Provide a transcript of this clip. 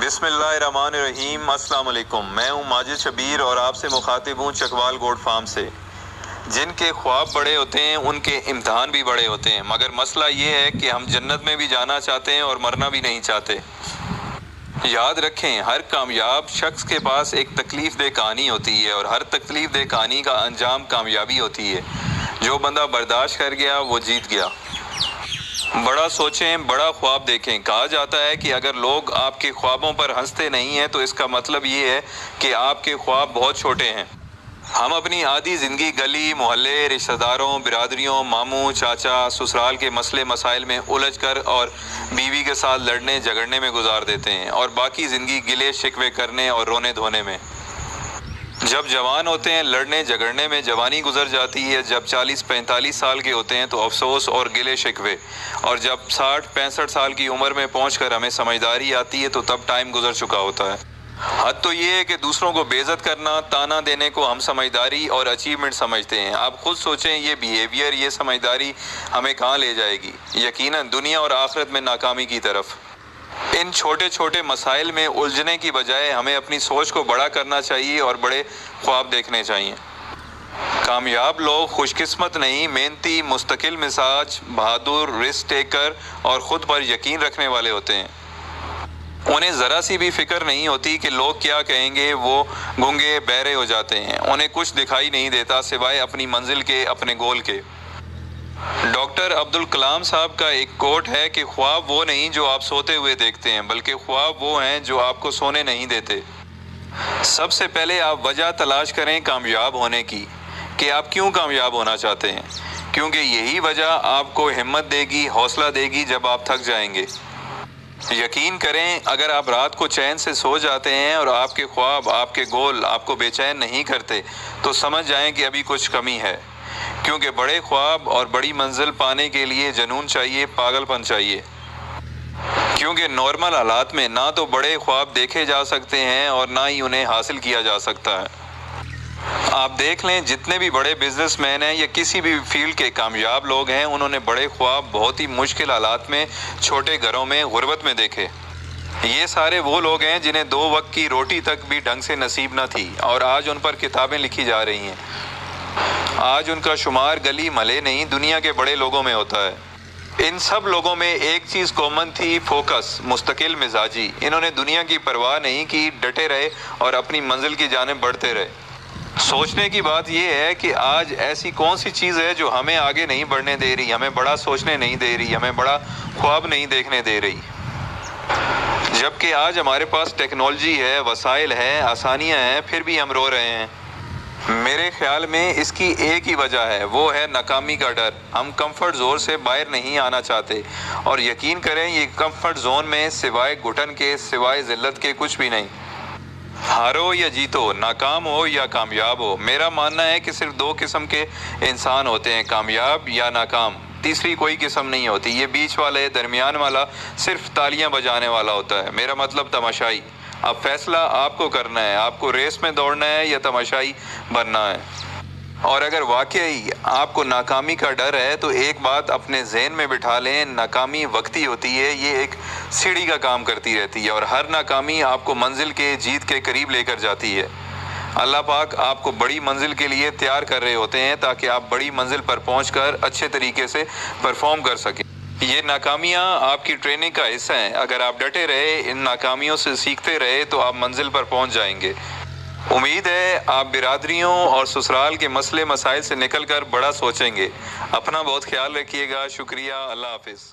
بسم اللہ الرحمن الرحیم۔ السلام علیکم، میں ہوں ماجد شبیر اور آپ سے مخاطب ہوں چکوال گوٹ فارم سے۔ جن کے خواب بڑے ہوتے ہیں ان کے امتحان بھی بڑے ہوتے ہیں، مگر مسئلہ یہ ہے کہ ہم جنت میں بھی جانا چاہتے ہیں اور مرنا بھی نہیں چاہتے۔ یاد رکھیں، ہر کامیاب شخص کے پاس ایک تکلیف دہ کہانی ہوتی ہے اور ہر تکلیف دہ کہانی کا انجام کامیابی ہوتی ہے۔ جو بندہ برداشت کر گیا وہ جیت گیا۔ بڑا سوچیں، بڑا خواب دیکھیں۔ کہا جاتا ہے کہ اگر لوگ آپ کے خوابوں پر ہنستے نہیں ہیں تو اس کا مطلب یہ ہے کہ آپ کے خواب بہت چھوٹے ہیں۔ ہم اپنی آدھی زندگی گلی محلے، رشتہ داروں، برادریوں، ماموں، چاچا، سسرال کے مسئلے مسائل میں الجھ کر اور بیوی کے ساتھ لڑنے جھگڑنے میں گزار دیتے ہیں اور باقی زندگی گلے شکوے کرنے اور رونے دھونے میں۔ جب جوان ہوتے ہیں لڑنے جھگڑنے میں جوانی گزر جاتی ہے، جب 40-45 سال کے ہوتے ہیں تو افسوس اور گلے شکوے، اور جب 60-65 سال کی عمر میں پہنچ کر ہمیں سمجھداری آتی ہے تو تب ٹائم گزر چکا ہوتا ہے۔ حد تو یہ ہے کہ دوسروں کو بے عزت کرنا، تانا دینے کو ہم سمجھداری اور اچیومنٹ سمجھتے ہیں۔ آپ خود سوچیں، یہ بیہیویئر، یہ سمجھداری ہمیں کہاں لے جائے گی؟ یقیناً دنیا اور آخرت میں ناکامی کی طرف۔ ان چھوٹے چھوٹے مسائل میں الجھنے کی بجائے ہمیں اپنی سوچ کو بڑا کرنا چاہیے اور بڑے خواب دیکھنے چاہیے۔ کامیاب لوگ خوش قسمت نہیں، محنتی، مستقل مزاج، بہادر، رسک ٹیکر اور خود پر یقین رکھنے والے ہوتے ہیں۔ انہیں ذرا سی بھی فکر نہیں ہوتی کہ لوگ کیا کہیں گے، وہ گونگے بہرے ہو جاتے ہیں۔ انہیں کچھ دکھائی نہیں دیتا سوائے اپنی منزل کے، اپنے گول کے۔ ڈاکٹر عبدالکلام صاحب کا ایک کوٹ ہے کہ خواب وہ نہیں جو آپ سوتے ہوئے دیکھتے ہیں، بلکہ خواب وہ ہیں جو آپ کو سونے نہیں دیتے۔ سب سے پہلے آپ وجہ تلاش کریں کامیاب ہونے کی، کہ آپ کیوں کامیاب ہونا چاہتے ہیں، کیونکہ یہی وجہ آپ کو ہمت دے گی، حوصلہ دے گی جب آپ تھک جائیں گے۔ یقین کریں، اگر آپ رات کو چین سے سو جاتے ہیں اور آپ کے خواب، آپ کے گول آپ کو بے چین نہیں کرتے تو سمجھ جائیں کہ ابھی کچھ کمی ہے، کیونکہ بڑے خواب اور بڑی منزل پانے کے لیے جنون چاہیے، پاگل پن چاہیے۔ کیونکہ نارمل حالات میں نہ تو بڑے خواب دیکھے جا سکتے ہیں اور نہ ہی انہیں حاصل کیا جا سکتا ہے۔ آپ دیکھ لیں، جتنے بھی بڑے بزنس مین ہیں یا کسی بھی فیلڈ کے کامیاب لوگ ہیں، انہوں نے بڑے خواب بہت ہی مشکل حالات میں، چھوٹے گھروں میں، غربت میں دیکھے۔ یہ سارے وہ لوگ ہیں جنہیں 2 وقت کی روٹی تک بھی ڈھنگ سے نصیب نہ تھی اور آج ان پر کتابیں لکھی جا رہی ہیں۔ آج ان کا شمار گلی محلے نہیں، دنیا کے بڑے لوگوں میں ہوتا ہے۔ ان سب لوگوں میں ایک چیز کامن تھی، فوکس، مستقل مزاجی۔ انہوں نے دنیا کی پرواہ نہیں کی، ڈٹے رہے اور اپنی منزل کی جانب بڑھتے رہے۔ سوچنے کی بات یہ ہے کہ آج ایسی کون سی چیز ہے جو ہمیں آگے نہیں بڑھنے دے رہی، ہمیں بڑا سوچنے نہیں دے رہی، ہمیں بڑا خواب نہیں دیکھنے دے رہی؟ جبکہ آج ہمارے پاس ٹیکنالوجی ہے، وسائل ہیں، آسانیاں ہیں، پھر بھی ہم رو رہے ہیں۔ میرے خیال میں اس کی ایک ہی وجہ ہے، وہ ہے ناکامی کا ڈر۔ ہم کمفرٹ زون سے باہر نہیں آنا چاہتے، اور یقین کریں یہ کمفرٹ زون میں سوائے گھٹن کے، سوائے ذلت کے کچھ بھی نہیں۔ ہارو یا جیتو، ناکام ہو یا کامیاب ہو، میرا ماننا ہے کہ صرف 2 قسم کے انسان ہوتے ہیں، کامیاب یا ناکام۔ تیسری کوئی قسم نہیں ہوتی۔ یہ بیچ والا، درمیان والا صرف تالیاں بجانے والا ہوتا ہے، میرا مطلب تماشائی۔ اب فیصلہ آپ کو کرنا ہے، آپ کو ریس میں دوڑنا ہے یا تماشائی بننا ہے۔ اور اگر واقعی آپ کو ناکامی کا ڈر ہے تو ایک بات اپنے ذہن میں بٹھا لیں، ناکامی وقتی ہوتی ہے، یہ ایک سیڑھی کا کام کرتی رہتی ہے اور ہر ناکامی آپ کو منزل کے، جیت کے قریب لے کر جاتی ہے۔ اللہ پاک آپ کو بڑی منزل کے لیے تیار کر رہے ہوتے ہیں تاکہ آپ بڑی منزل پر پہنچ کر اچھے طریقے سے پرفارم کر سکیں۔ یہ ناکامیاں آپ کی ٹریننگ کا حصہ ہیں۔ اگر آپ ڈٹے رہے، ان ناکامیوں سے سیکھتے رہے تو آپ منزل پر پہنچ جائیں گے۔ امید ہے آپ برادریوں اور سسرال کے مسئلے مسائل سے نکل کر بڑا سوچیں گے۔ اپنا بہت خیال رکھیے گا۔ شکریہ۔ اللہ حافظ۔